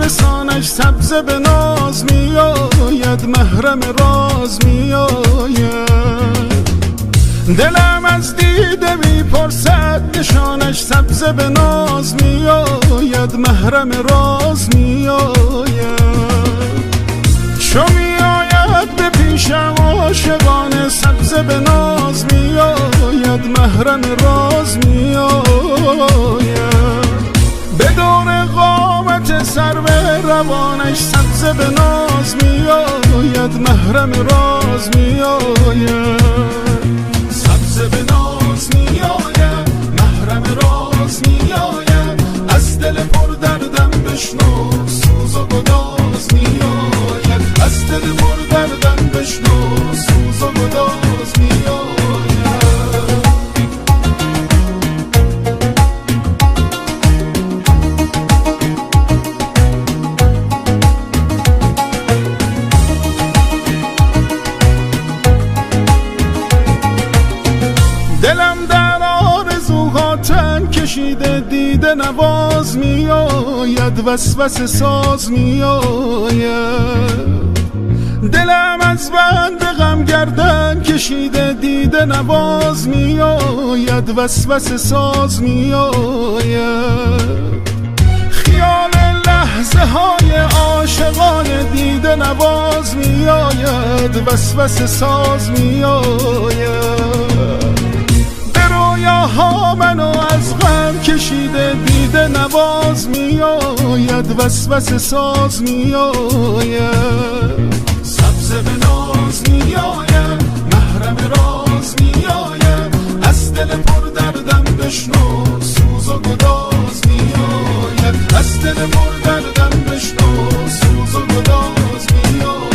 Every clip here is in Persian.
لسانش سبز به ناز میآید، محرم راز میآید. دلم از دیده میپرسد نشانش سبز به ناز میآید، محرم راز میآید. چو میآید به پیشم عاشقانه سبز به ناز میآید، محرم راز میآید. به دور قامت سرو روانش سبز به ناز میآید، محرم راز میآید. سبز به ناز میآید، محرم راز میآید. از دل پر دردم بشنو سوز و گداز میآید، از دل پر دردم بشنو سوز و گداز میآید. دلم در آرزوها تن کشیده دیده نواز میآید، وسوسه ساز میآید. دلم از بند غم گردن کشیده دیده نواز میآید، وسوسه ساز میآید. خیال لحظه های عاشقانه دیده نواز میآید، وسوسه ساز میآید. ها منو از غم کشیده دیده نواز میآید، وسوسه ساز میآید. سبز به ناز میآید، محرم راز میآید. از دل پر دردم بشنو سوز و گداز میآید، از دل پر دردم بشنو سوز و گداز میآید.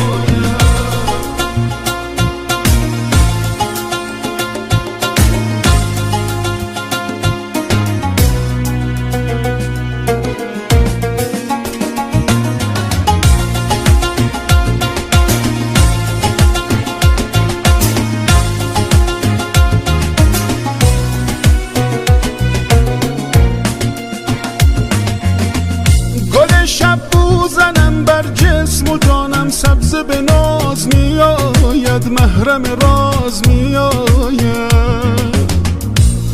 شب بوزنم بر جسم و جانم سبز به ناز میآید، محرم راز میآید.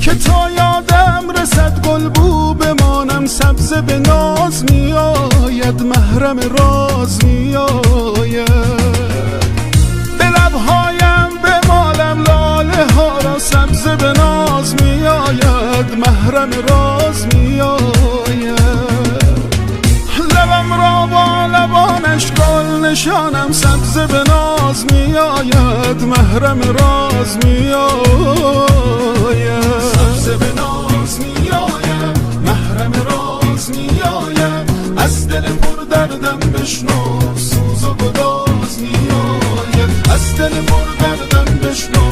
که تا یادم رسد گل بو بمانم سبز به ناز میآید، محرم راز میآید. به لبهایم بمالم لاله ها را سبز به ناز میآید، محرم راز میآید. لبم را با لبانش گل نشانم سبز به ناز میآید، محرم راز میآید. سبز به ناز میآید، محرم راز میآید. از دل پر دردم بشنو سوز و گداز میآید، از دل پر دردم بشنو